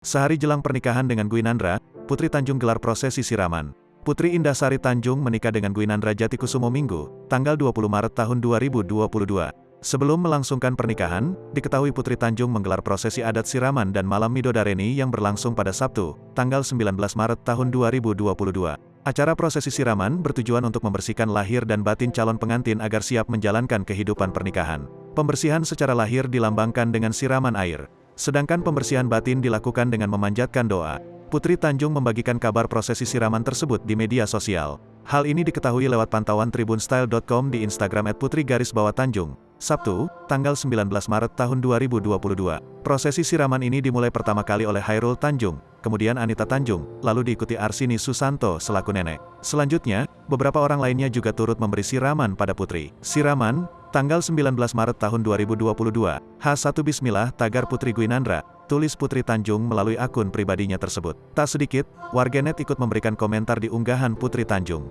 Sehari jelang pernikahan dengan Gwinandra, Putri Tanjung gelar prosesi siraman. Putri Indasari Tanjung menikah dengan Gwinandra Jatikusumo Minggu, tanggal 20 Maret tahun 2022. Sebelum melangsungkan pernikahan, diketahui Putri Tanjung menggelar prosesi adat siraman dan malam Midodareni yang berlangsung pada Sabtu, tanggal 19 Maret tahun 2022. Acara prosesi siraman bertujuan untuk membersihkan lahir dan batin calon pengantin agar siap menjalankan kehidupan pernikahan. Pembersihan secara lahir dilambangkan dengan siraman air, sedangkan pembersihan batin dilakukan dengan memanjatkan doa. Putri Tanjung membagikan kabar prosesi siraman tersebut di media sosial. Hal ini diketahui lewat pantauan tribunstyle.com di Instagram @putri_tanjung. Sabtu, tanggal 19 Maret tahun 2022. Prosesi siraman ini dimulai pertama kali oleh Hairul Tanjung, kemudian Anita Tanjung, lalu diikuti Arsini Susanto selaku nenek. Selanjutnya, beberapa orang lainnya juga turut memberi siraman pada Putri. Siraman, tanggal 19 Maret tahun 2022, H1 Bismillah tagar Putri Gwinandra, tulis Putri Tanjung melalui akun pribadinya tersebut. Tak sedikit, warganet ikut memberikan komentar di unggahan Putri Tanjung.